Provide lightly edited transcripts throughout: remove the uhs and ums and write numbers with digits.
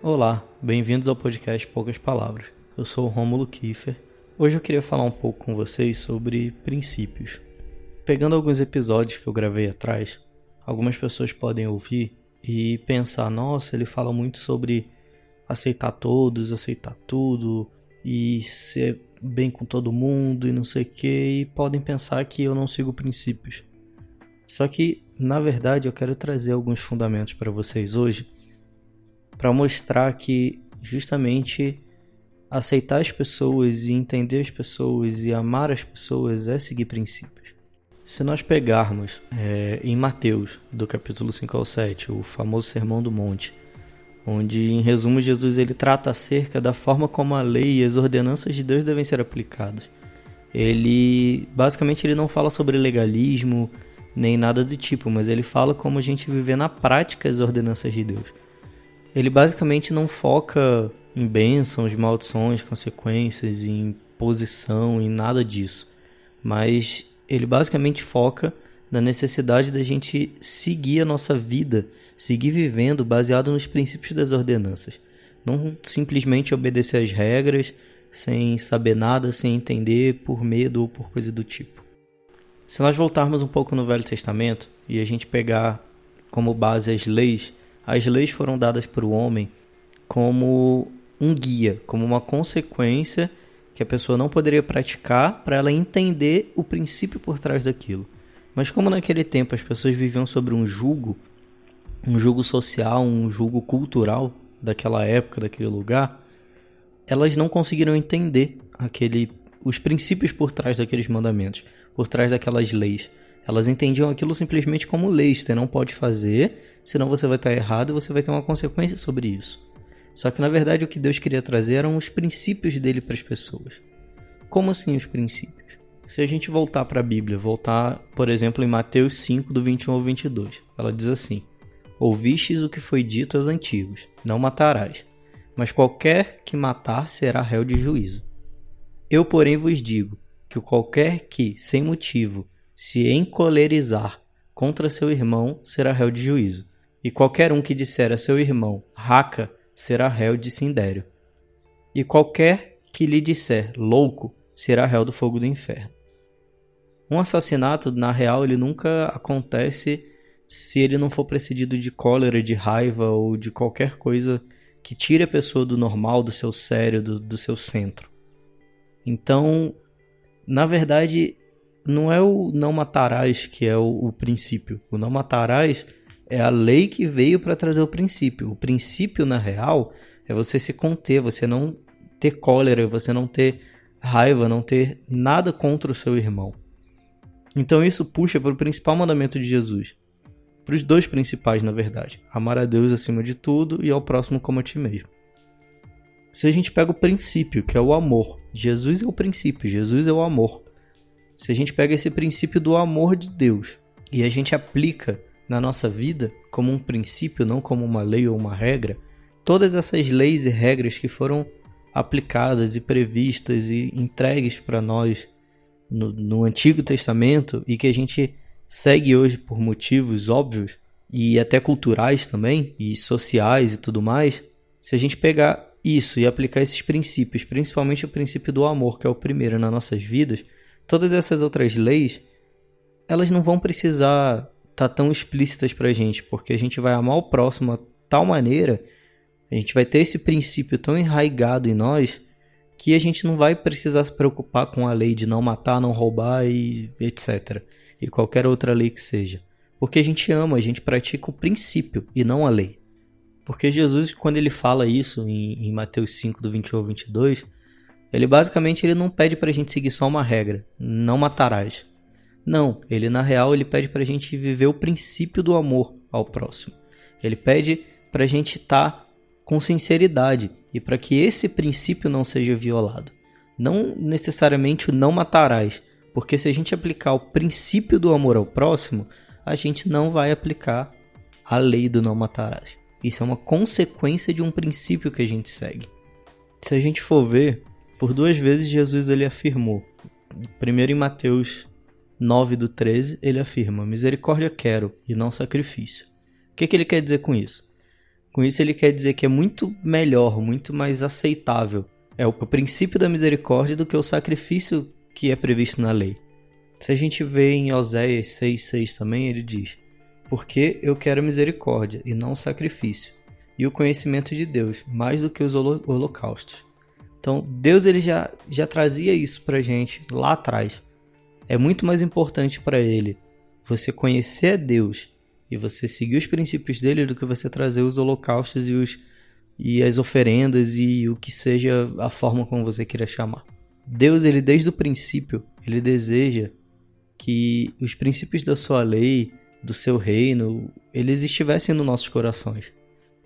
Olá, bem-vindos ao podcast Poucas Palavras. Eu sou o Rômulo Kiefer. Hoje eu queria falar um pouco com vocês sobre princípios. Pegando alguns episódios que eu gravei atrás, algumas pessoas podem ouvir e pensar, nossa, ele fala muito sobre aceitar todos, aceitar tudo e ser bem com todo mundo e não sei o que, e podem pensar que eu não sigo princípios. Só que, na verdade, eu quero trazer alguns fundamentos para vocês hoje para mostrar que justamente aceitar as pessoas e entender as pessoas e amar as pessoas é seguir princípios. Se nós pegarmos em Mateus, do capítulo 5 ao 7, o famoso Sermão do Monte, onde, em resumo, Jesus ele trata acerca da forma como a lei e as ordenanças de Deus devem ser aplicadas. Basicamente, ele não fala sobre legalismo, nem nada do tipo, mas ele fala como a gente viver na prática as ordenanças de Deus. Ele basicamente não foca em bênçãos, maldições, consequências, em posição, em nada disso. Mas ele basicamente foca na necessidade da gente seguir a nossa vida, seguir vivendo baseado nos princípios das ordenanças. Não simplesmente obedecer às regras, sem saber nada, sem entender, por medo ou por coisa do tipo. Se nós voltarmos um pouco no Velho Testamento e a gente pegar como base as leis foram dadas para o homem como um guia, como uma consequência que a pessoa não poderia praticar para ela entender o princípio por trás daquilo. Mas como naquele tempo as pessoas viviam sobre um jugo social, um jugo cultural daquela época, daquele lugar, elas não conseguiram entender os princípios por trás daqueles mandamentos, por trás daquelas leis. Elas entendiam aquilo simplesmente como leis. Você não pode fazer, senão você vai estar errado e você vai ter uma consequência sobre isso. Só que, na verdade, o que Deus queria trazer eram os princípios dele para as pessoas. Como assim os princípios? Se a gente voltar para a Bíblia, voltar, por exemplo, em Mateus 5, do 21 ao 22, ela diz assim: Ouvistes o que foi dito aos antigos, não matarás, mas qualquer que matar será réu de juízo. Eu, porém, vos digo que qualquer que, sem motivo, se encolerizar contra seu irmão será réu de juízo, e qualquer um que disser a seu irmão, raca, será réu de sindério, e qualquer que lhe disser, louco, será réu do fogo do inferno. Um assassinato, na real, ele nunca acontece se ele não for precedido de cólera, de raiva ou de qualquer coisa que tire a pessoa do normal, do seu sério, do seu centro. Então, na verdade, não é o não matarás que é o princípio. O não matarás é a lei que veio para trazer o princípio. O princípio, na real, é você se conter, você não ter cólera, você não ter raiva, não ter nada contra o seu irmão. Então isso puxa para o principal mandamento de Jesus. Para os dois principais, na verdade. Amar a Deus acima de tudo e ao próximo como a ti mesmo. Se a gente pega o princípio, que é o amor. Jesus é o princípio, Jesus é o amor. Se a gente pega esse princípio do amor de Deus e a gente aplica na nossa vida como um princípio, não como uma lei ou uma regra, todas essas leis e regras que foram aplicadas e previstas e entregues para nós no Antigo Testamento e que a gente segue hoje por motivos óbvios e até culturais também, e sociais e tudo mais, se a gente pegar isso e aplicar esses princípios, principalmente o princípio do amor, que é o primeiro nas nossas vidas, todas essas outras leis, elas não vão precisar estar tão explícitas pra gente, porque a gente vai amar o próximo de tal maneira, a gente vai ter esse princípio tão enraizado em nós, que a gente não vai precisar se preocupar com a lei de não matar, não roubar e etc. E qualquer outra lei que seja. Porque a gente ama, a gente pratica o princípio e não a lei. Porque Jesus, quando ele fala isso em Mateus 5, do 21 ao 22, ele basicamente não pede pra gente seguir só uma regra, não matarás. Não, na real ele pede pra gente viver o princípio do amor ao próximo. Ele pede pra gente estar com sinceridade e para que esse princípio não seja violado. Não necessariamente o não matarás, porque se a gente aplicar o princípio do amor ao próximo, a gente não vai aplicar a lei do não matarás. Isso é uma consequência de um princípio que a gente segue. Se a gente for ver, por duas vezes Jesus ele afirmou. Primeiro em Mateus 9 do 13, ele afirma: misericórdia quero e não sacrifício. O que ele quer dizer com isso? Com isso ele quer dizer que é muito melhor, muito mais aceitável. É o princípio da misericórdia do que o sacrifício que é previsto na lei. Se a gente vê em Oséias 6,6 também, ele diz: porque eu quero misericórdia e não sacrifício, e o conhecimento de Deus, mais do que os holocaustos. Então, Deus ele já trazia isso pra gente lá atrás. É muito mais importante para ele você conhecer a Deus e você seguir os princípios dele do que você trazer os holocaustos e as oferendas e o que seja a forma como você queira chamar. Deus, ele desde o princípio, ele deseja que os princípios da sua lei, do seu reino, eles estivessem nos nossos corações.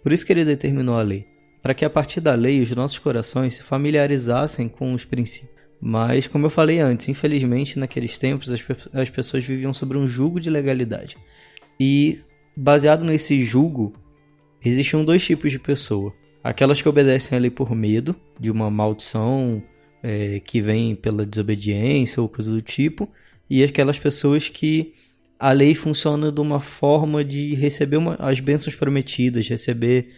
Por isso que ele determinou a lei, para que a partir da lei os nossos corações se familiarizassem com os princípios. Mas, como eu falei antes, infelizmente naqueles tempos as pessoas viviam sobre um jugo de legalidade. E baseado nesse jugo, existiam dois tipos de pessoa. Aquelas que obedecem a lei por medo de uma maldição que vem pela desobediência ou coisa do tipo, e aquelas pessoas que a lei funciona de uma forma de receber as bênçãos prometidas, receber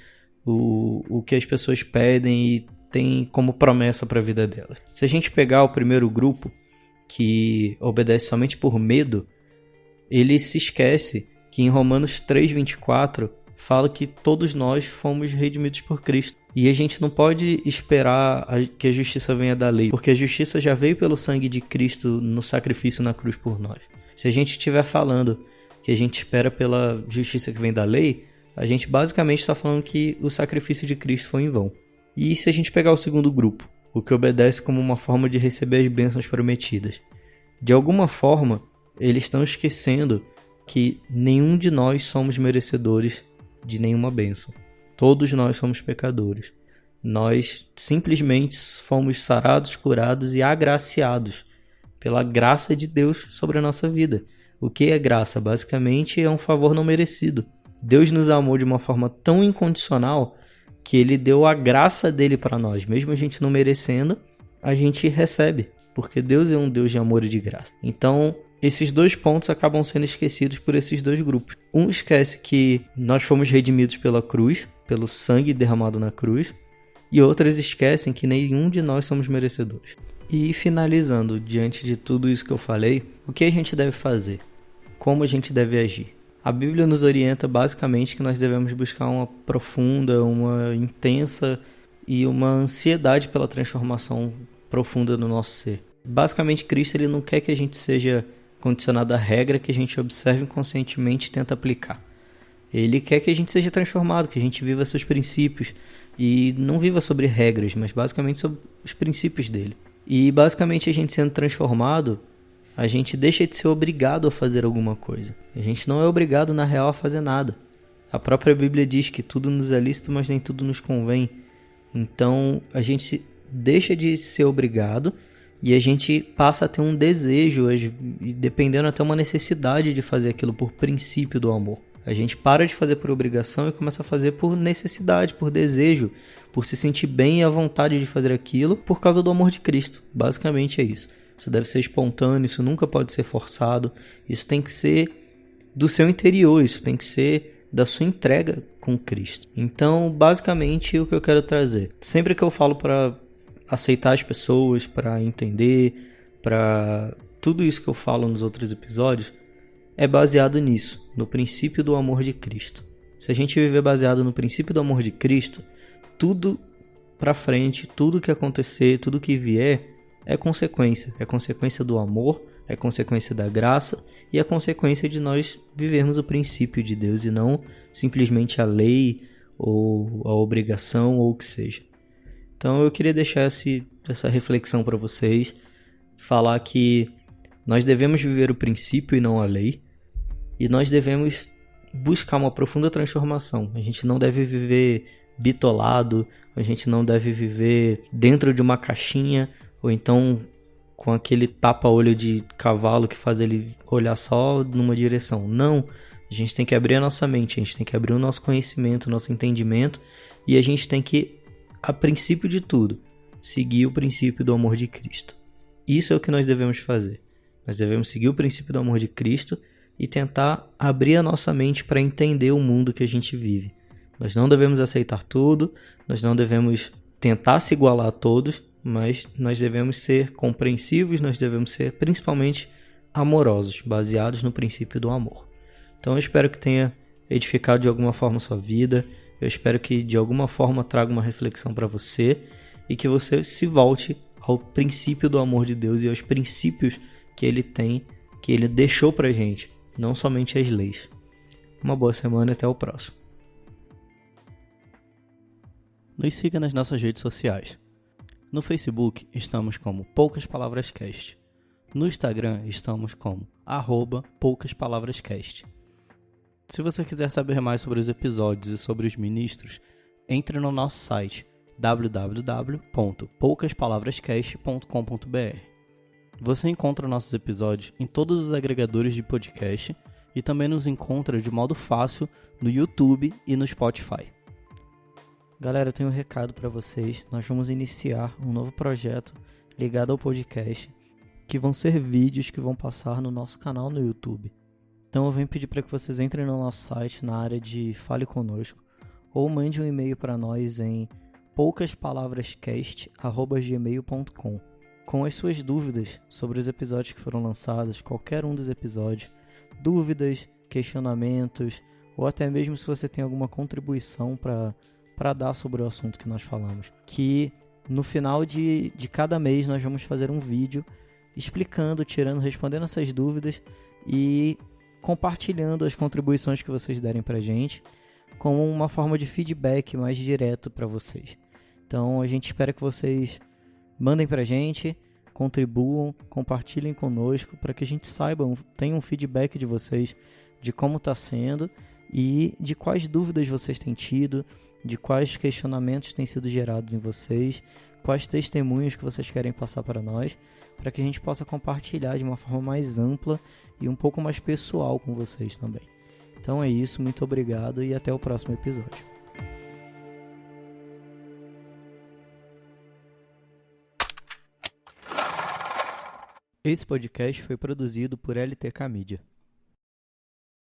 o que as pessoas pedem e tem como promessa para a vida delas. Se a gente pegar o primeiro grupo, que obedece somente por medo, ele se esquece que em Romanos 3,24 fala que todos nós fomos redimidos por Cristo. E a gente não pode esperar que a justiça venha da lei, porque a justiça já veio pelo sangue de Cristo no sacrifício na cruz por nós. Se a gente estiver falando que a gente espera pela justiça que vem da lei, a gente basicamente está falando que o sacrifício de Cristo foi em vão. E se a gente pegar o segundo grupo, o que obedece como uma forma de receber as bênçãos prometidas, de alguma forma, eles estão esquecendo que nenhum de nós somos merecedores de nenhuma bênção. Todos nós somos pecadores. Nós simplesmente fomos sarados, curados e agraciados pela graça de Deus sobre a nossa vida. O que é graça? Basicamente é um favor não merecido. Deus nos amou de uma forma tão incondicional que ele deu a graça dele para nós. Mesmo a gente não merecendo, a gente recebe, porque Deus é um Deus de amor e de graça. Então, esses dois pontos acabam sendo esquecidos por esses dois grupos. Um esquece que nós fomos redimidos pela cruz, pelo sangue derramado na cruz, e outros esquecem que nenhum de nós somos merecedores. E finalizando, diante de tudo isso que eu falei, o que a gente deve fazer? Como a gente deve agir? A Bíblia nos orienta basicamente que nós devemos buscar uma profunda, uma intensa e uma ansiedade pela transformação profunda do nosso ser. Basicamente, Cristo ele não quer que a gente seja condicionado à regra que a gente observe inconscientemente e tenta aplicar. Ele quer que a gente seja transformado, que a gente viva seus princípios e não viva sobre regras, mas basicamente sobre os princípios dele. E basicamente a gente sendo transformado, a gente deixa de ser obrigado a fazer alguma coisa. A gente não é obrigado, na real, a fazer nada. A própria Bíblia diz que tudo nos é lícito, mas nem tudo nos convém. Então, a gente deixa de ser obrigado e a gente passa a ter um desejo, e dependendo até uma necessidade de fazer aquilo por princípio do amor. A gente para de fazer por obrigação e começa a fazer por necessidade, por desejo, por se sentir bem e à vontade de fazer aquilo por causa do amor de Cristo. Basicamente é isso. Isso deve ser espontâneo, isso nunca pode ser forçado, isso tem que ser do seu interior, isso tem que ser da sua entrega com Cristo. Então, basicamente, o que eu quero trazer. Sempre que eu falo para aceitar as pessoas, para entender, para tudo isso que eu falo nos outros episódios, é baseado nisso, no princípio do amor de Cristo. Se a gente viver baseado no princípio do amor de Cristo, tudo para frente, tudo que acontecer, tudo que vier, é consequência do amor, é consequência da graça e é consequência de nós vivermos o princípio de Deus e não simplesmente a lei ou a obrigação ou o que seja. Então eu queria deixar essa reflexão para vocês, falar que nós devemos viver o princípio e não a lei, e nós devemos buscar uma profunda transformação. A gente não deve viver bitolado, a gente não deve viver dentro de uma caixinha, ou então com aquele tapa-olho de cavalo que faz ele olhar só numa direção. Não, a gente tem que abrir a nossa mente, a gente tem que abrir o nosso conhecimento, o nosso entendimento, e a gente tem que, a princípio de tudo, seguir o princípio do amor de Cristo. Isso é o que nós devemos fazer. Nós devemos seguir o princípio do amor de Cristo e tentar abrir a nossa mente para entender o mundo que a gente vive. Nós não devemos aceitar tudo, nós não devemos tentar se igualar a todos, mas nós devemos ser compreensivos, nós devemos ser principalmente amorosos, baseados no princípio do amor. Então eu espero que tenha edificado de alguma forma a sua vida, eu espero que de alguma forma traga uma reflexão para você e que você se volte ao princípio do amor de Deus e aos princípios que Ele tem, que Ele deixou pra gente, não somente as leis. Uma boa semana e até o próximo. Nos siga nas nossas redes sociais. No Facebook estamos como Poucas Palavras Cast. No Instagram estamos como @PoukasPalavrasCast. Se você quiser saber mais sobre os episódios e sobre os ministros, entre no nosso site www.poucaspalavrascast.com.br. Você encontra nossos episódios em todos os agregadores de podcast e também nos encontra de modo fácil no YouTube e no Spotify. Galera, eu tenho um recado para vocês. Nós vamos iniciar um novo projeto ligado ao podcast, que vão ser vídeos que vão passar no nosso canal no YouTube. Então eu venho pedir para que vocês entrem no nosso site na área de Fale Conosco ou mande um e-mail para nós em poucaspalavrascast@gmail.com com as suas dúvidas sobre os episódios que foram lançados, qualquer um dos episódios, dúvidas, questionamentos, ou até mesmo se você tem alguma contribuição para dar sobre o assunto que nós falamos. Que no final de cada mês nós vamos fazer um vídeo explicando, respondendo essas dúvidas e compartilhando as contribuições que vocês derem para a gente como uma forma de feedback mais direto para vocês. Então a gente espera que vocês mandem para a gente, contribuam, compartilhem conosco para que a gente saiba, tenha um feedback de vocês de como está sendo e de quais dúvidas vocês têm tido, de quais questionamentos têm sido gerados em vocês, quais testemunhos que vocês querem passar para nós, para que a gente possa compartilhar de uma forma mais ampla e um pouco mais pessoal com vocês também. Então é isso, muito obrigado e até o próximo episódio. Esse podcast foi produzido por LTK Media.